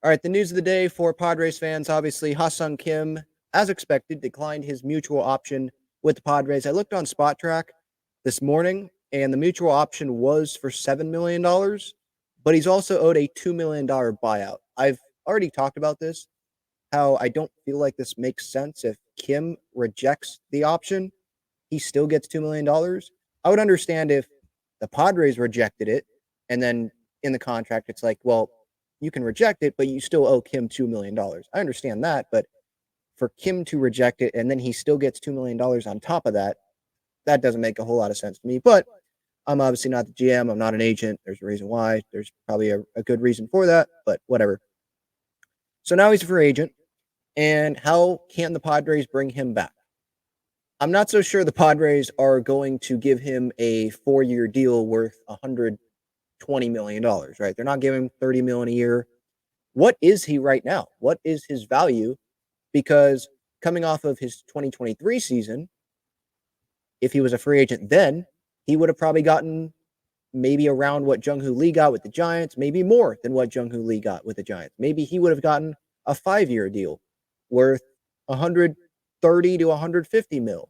All right, the news of the day for Padres fans. Obviously, Ha-Seong Kim, as expected, declined his mutual option with the Padres. I looked on Spot Track this morning, and the mutual option was for $7 million, but he's also owed a $2 million buyout. I've already talked about this, how I don't feel like this makes sense. If Kim rejects the option, he still gets $2 million. I would understand if the Padres rejected it, and then in the contract, it's like, well, you can reject it, but you still owe Kim $2 million. I understand that, but for Kim to reject it and then he still gets $2 million on top of that, that doesn't make a whole lot of sense to me. But I'm obviously not the GM. I'm not an agent. There's a reason why. There's probably a good reason for that, but whatever. So now he's a free agent. And how can the Padres bring him back? I'm not so sure the Padres are going to give him a 4-year deal worth $120 million, right? They're not giving him $30 million a year. What is he right now? What is his value? Because coming off of his 2023 season, if he was a free agent then, he would have probably gotten maybe around what Jung-Hoo Lee got with the Giants, maybe more than what Jung-Hoo Lee got with the Giants. Maybe he would have gotten a 5-year deal worth 130 to 150 mil.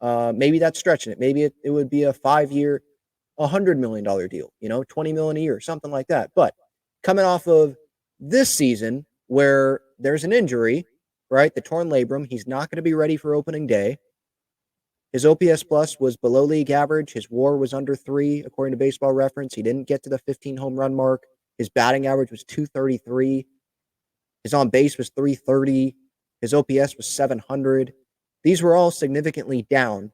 Maybe that's stretching it. Maybe it would be a 5-year, $100 million deal, $20 million a year, something like that. But coming off of this season where there's an injury, right? The torn labrum, he's not going to be ready for opening day. His OPS plus was below league average. His WAR was under 3, according to Baseball Reference. He didn't get to the 15 home run mark. His batting average was 233. His on base was 330. His OPS was 700. These were all significantly down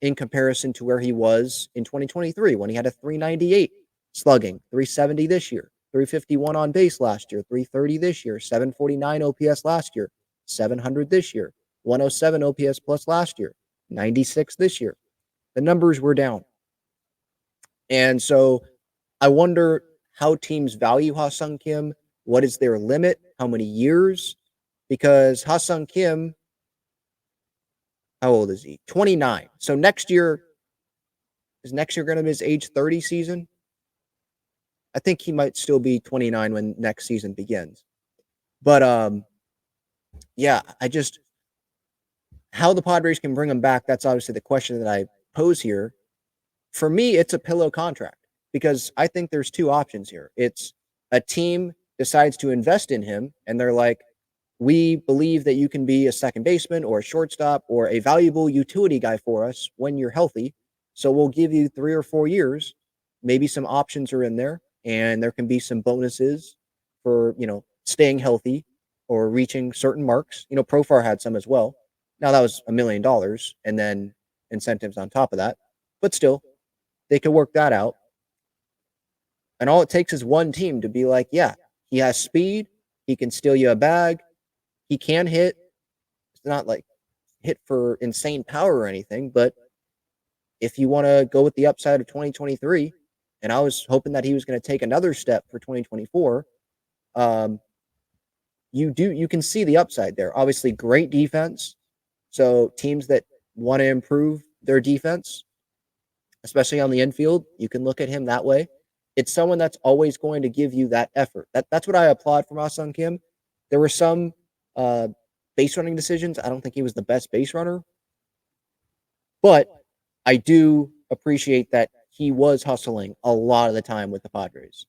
in comparison to where he was in 2023 when he had a 398 slugging, 370 this year, 351 on base last year, 330 this year, 749 OPS last year, 700 this year, 107 OPS plus last year, 96 this year. The numbers were down. And so I wonder how teams value Ha-Seong Kim. What is their limit? How many years? Because Ha-Seong Kim, how old is he? 29. So next year, is next year going to be his age 30 season? I think he might still be 29 when next season begins. But yeah, how the Padres can bring him back, that's obviously the question that I pose here. For me, it's a pillow contract because I think there's two options here. It's a team decides to invest in him and they're like, we believe that you can be a second baseman or a shortstop or a valuable utility guy for us when you're healthy. So we'll give you 3 or 4 years. Maybe some options are in there and there can be some bonuses for, staying healthy or reaching certain marks. Profar had some as well. Now that was $1 million and then incentives on top of that. But still, they could work that out. And all it takes is one team to be like, yeah, he has speed. He can steal you a bag. He can hit. It's not like hit for insane power or anything, but if you want to go with the upside of 2023, and I was hoping that he was going to take another step for 2024, you can see the upside there. Obviously, great defense. So teams that want to improve their defense, especially on the infield, you can look at him that way. It's someone that's always going to give you that effort. That's what I applaud from Ha-Seong Kim. There were some base running decisions. I don't think he was the best base runner, but I do appreciate that he was hustling a lot of the time with the Padres.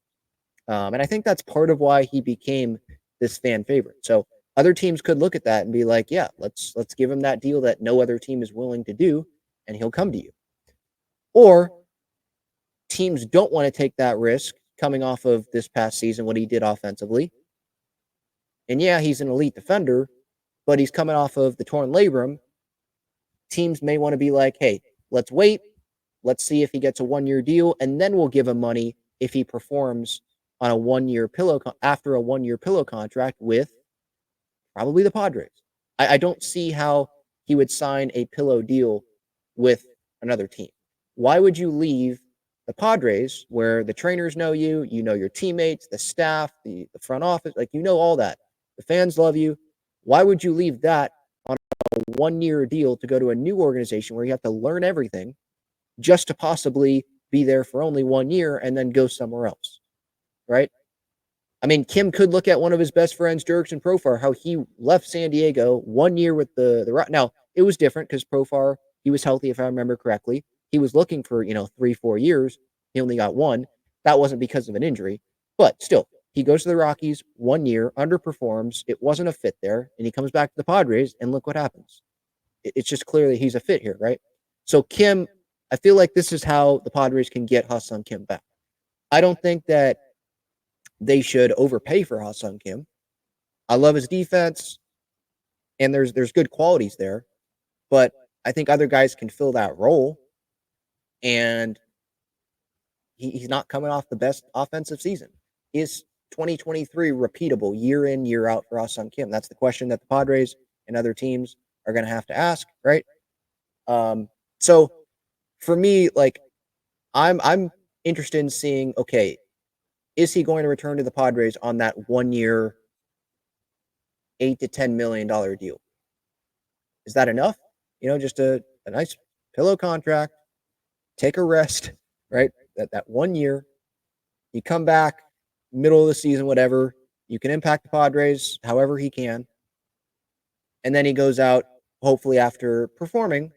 And I think that's part of why he became this fan favorite. So other teams could look at that and be like, yeah, let's give him that deal that no other team is willing to do, and he'll come to you. Or teams don't want to take that risk coming off of this past season, what he did offensively. And yeah, he's an elite defender, but he's coming off of the torn labrum. Teams may want to be like, hey, let's wait. Let's see if he gets a 1-year deal, and then we'll give him money if he performs on a 1-year pillow after a 1-year pillow contract with probably the Padres. I don't see how he would sign a pillow deal with another team. Why would you leave the Padres where the trainers know you, your teammates, the staff, the front office, like all that. The fans love you. Why would you leave that on a 1-year deal to go to a new organization where you have to learn everything just to possibly be there for only 1 year and then go somewhere else, right? I mean, Kim could look at one of his best friends, Jurickson Profar, how he left San Diego 1 year with the Rock. Now, it was different because Profar, he was healthy, if I remember correctly. He was looking for, 3, 4 years. He only got one. That wasn't because of an injury. But still, he goes to the Rockies 1 year, underperforms. It wasn't a fit there. And he comes back to the Padres, and look what happens. It's just clear that he's a fit here, right? So, Kim, I feel like this is how the Padres can get Ha-Seong Kim back. I don't think that they should overpay for Ha-Seong Kim. I love his defense, and there's good qualities there, but I think other guys can fill that role, and he's not coming off the best offensive season. Is 2023 repeatable year in, year out for Ha-Seong Kim? That's the question that the Padres and other teams are going to have to ask, right? So for me, like I'm interested in seeing, okay, is he going to return to the Padres on that 1 year, $8 to $10 million deal? Is that enough? Just a nice pillow contract, take a rest, right? That 1 year, you come back middle of the season, whatever, you can impact the Padres however he can. And then he goes out, hopefully after performing,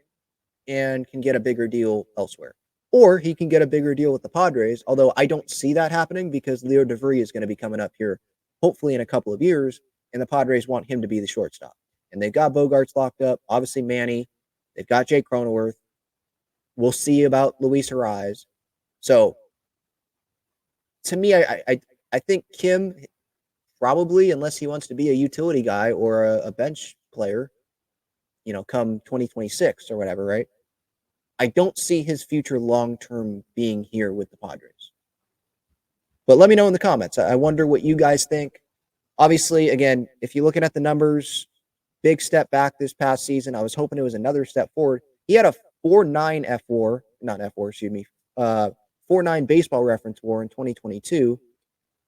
and can get a bigger deal elsewhere. Or he can get a bigger deal with the Padres, although I don't see that happening because Leo DeVry is going to be coming up here, hopefully in a couple of years, and the Padres want him to be the shortstop. And they've got Bogarts locked up, obviously Manny. They've got Jake Cronenworth. We'll see about Luis Ariz. So, to me, I think Kim probably, unless he wants to be a utility guy or a bench player, come 2026 or whatever, right? I don't see his future long-term being here with the Padres. But let me know in the comments. I wonder what you guys think. Obviously, again, if you're looking at the numbers, big step back this past season. I was hoping it was another step forward. He had a 4.9 F4, not F4, excuse me, 4.9 baseball reference WAR in 2022.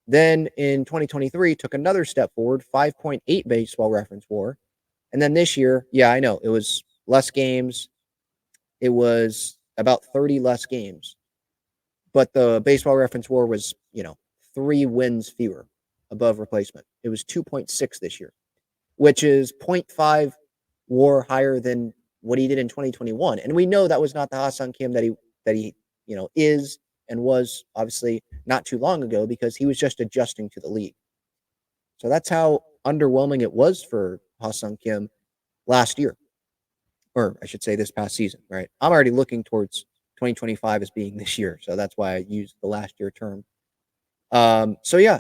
Then in 2023, took another step forward, 5.8 baseball reference WAR. And then this year, yeah, I know, it was less games. It was about 30 less games. But the baseball reference WAR was, 3 wins fewer above replacement. It was 2.6 this year, which is 0.5 WAR higher than what he did in 2021. And we know that was not the Ha-Seong Kim that he is and was obviously not too long ago because he was just adjusting to the league. So that's how underwhelming it was for Ha-Seong Kim last year. Or I should say this past season, right? I'm already looking towards 2025 as being this year. So that's why I used the last year term. So yeah,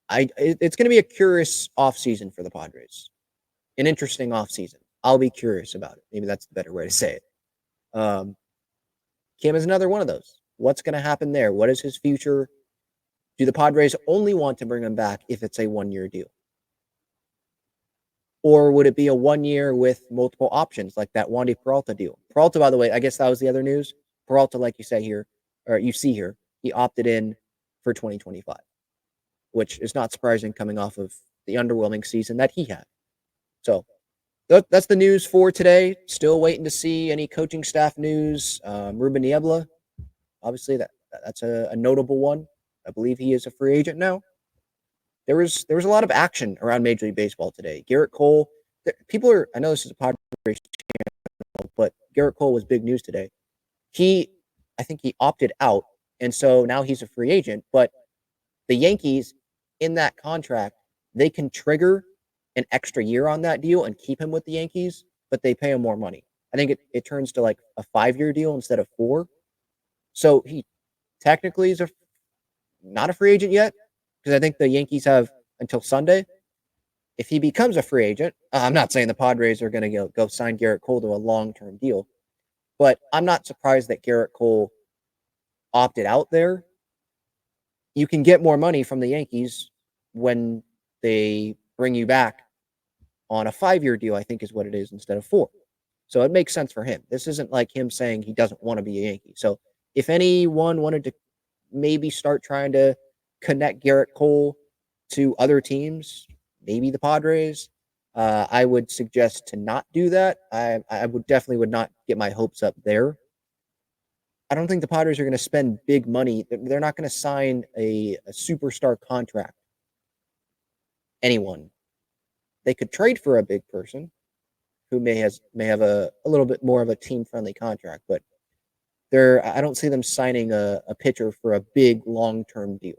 it's going to be a curious offseason for the Padres. An interesting offseason. I'll be curious about it. Maybe that's the better way to say it. Kim is another one of those. What's going to happen there? What is his future? Do the Padres only want to bring him back if it's a 1-year deal? Or would it be a 1 year with multiple options like that Wandy Peralta deal? Peralta, by the way, I guess that was the other news. Peralta, like you say here, or you see here, he opted in for 2025, which is not surprising coming off of the underwhelming season that he had. So that's the news for today. Still waiting to see any coaching staff news. Ruben Niebla, obviously that's a notable one. I believe he is a free agent now. There was a lot of action around Major League Baseball today. Garrett Cole, I know this is a Padres channel, but Garrett Cole was big news today. I think he opted out, and so now he's a free agent. But the Yankees, in that contract, they can trigger an extra year on that deal and keep him with the Yankees, but they pay him more money. I think it turns to like a 5-year deal instead of 4. So he technically is not a free agent yet, because I think the Yankees have until Sunday. If he becomes a free agent, I'm not saying the Padres are going to go sign Garrett Cole to a long-term deal, but I'm not surprised that Garrett Cole opted out there. You can get more money from the Yankees when they bring you back on a 5-year deal, I think is what it is, instead of 4. So it makes sense for him. This isn't like him saying he doesn't want to be a Yankee. So if anyone wanted to maybe start trying to connect Garrett Cole to other teams, maybe the Padres, I would suggest to not do that. I would definitely not get my hopes up there. I don't think the Padres are going to spend big money. They're not going to sign a superstar contract. Anyone. They could trade for a big person who may have a little bit more of a team friendly contract, but I don't see them signing a pitcher for a big long term deal.